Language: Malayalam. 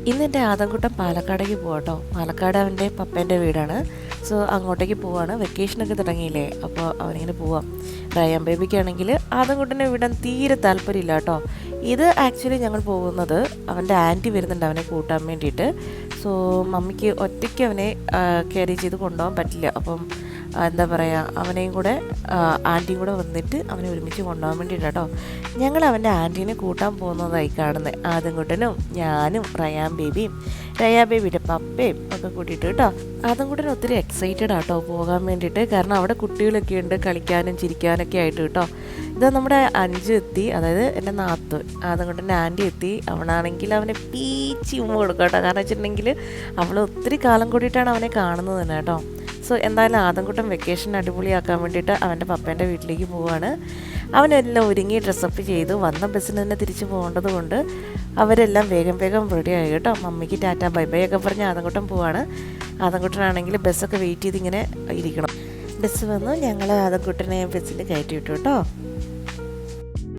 ഇന്ന് എൻ്റെ ആദംകുട്ടൻ പാലക്കാടേക്ക് പോവാട്ടോ. പാലക്കാട് അവൻ്റെ പപ്പേൻ്റെ വീടാണ്. സോ അങ്ങോട്ടേക്ക് പോവാണ്. വെക്കേഷനൊക്കെ തുടങ്ങിയില്ലേ, അപ്പോൾ അവനിങ്ങനെ പോവാം. റയാൻ ബേബിക്കാണെങ്കിൽ ആദംകുട്ടനെ വിടാൻ തീരെ താല്പര്യമില്ല കേട്ടോ. ഇത് ആക്ച്വലി ഞങ്ങൾ പോകുന്നത് അവൻ്റെ ആൻറ്റി വരുന്നുണ്ട് അവനെ കൂട്ടാൻ വേണ്ടിയിട്ട്. സോ മമ്മിക്ക് ഒറ്റയ്ക്ക് അവനെ ക്യാരി ചെയ്ത് കൊണ്ടുപോകാൻ പറ്റില്ല. അപ്പം എന്താ പറയുക, അവനെയും കൂടെ ആൻറ്റിയും കൂടെ വന്നിട്ട് അവനെ ഒരുമിച്ച് കൊണ്ടുപോകാൻ വേണ്ടിയിട്ട് കേട്ടോ ഞങ്ങൾ അവൻ്റെ ആൻറ്റീനെ കൂട്ടാൻ പോകുന്നതായി കാണുന്നത്. ആദംകുട്ടനും ഞാനും റയാൻ ബേബിയുടെ പപ്പയും ഒക്കെ കൂട്ടിയിട്ട് കേട്ടോ. ആദംകുട്ടൻ ഒത്തിരി എക്സൈറ്റഡ് ആട്ടോ പോകാൻ വേണ്ടിയിട്ട്. കാരണം അവിടെ കുട്ടികളൊക്കെ ഉണ്ട് കളിക്കാനും ചിരിക്കാനൊക്കെ ആയിട്ട് കേട്ടോ. ഇതാ നമ്മുടെ അഞ്ചു എത്തി, അതായത് എൻ്റെ നാത്തു ആദംകുട്ടൻ്റെ ആൻറ്റി എത്തി. അവനാണെങ്കിൽ അവനെ പീച്ചി ഉമ്മ കൊടുക്കാം കേട്ടോ. കാരണം വെച്ചിട്ടുണ്ടെങ്കിൽ അവൾ ഒത്തിരി കാലം കൂടിയിട്ടാണ് അവനെ കാണുന്നത് തന്നെ കേട്ടോ. സോ എന്തായാലും ആദംകുട്ടൻ വെക്കേഷൻ അടിപൊളിയാക്കാൻ വേണ്ടിയിട്ട് അവൻ്റെ പപ്പേൻ്റെ വീട്ടിലേക്ക് പോവുകയാണ്. അവനെല്ലാം ഒരുങ്ങി ഡ്രസ്സപ്പ് ചെയ്തു. വന്ന ബസ്സിന് തന്നെ തിരിച്ച് പോകേണ്ടത് കൊണ്ട് അവരെല്ലാം വേഗം റെഡി ആയി കേട്ടോ. മമ്മിക്ക് ടാറ്റ ബൈ ബൈ ഒക്കെ പറഞ്ഞ് ആദംകുട്ടൻ പോവാണ്. ആദംകുട്ടനാണെങ്കിൽ ബസ്സൊക്കെ വെയിറ്റ് ചെയ്ത് ഇങ്ങനെ ഇരിക്കണം. ബസ് വന്നു, ഞങ്ങൾ ആദംകുട്ടനെ ബസ്സിൽ കയറ്റി വിട്ടു കേട്ടോ.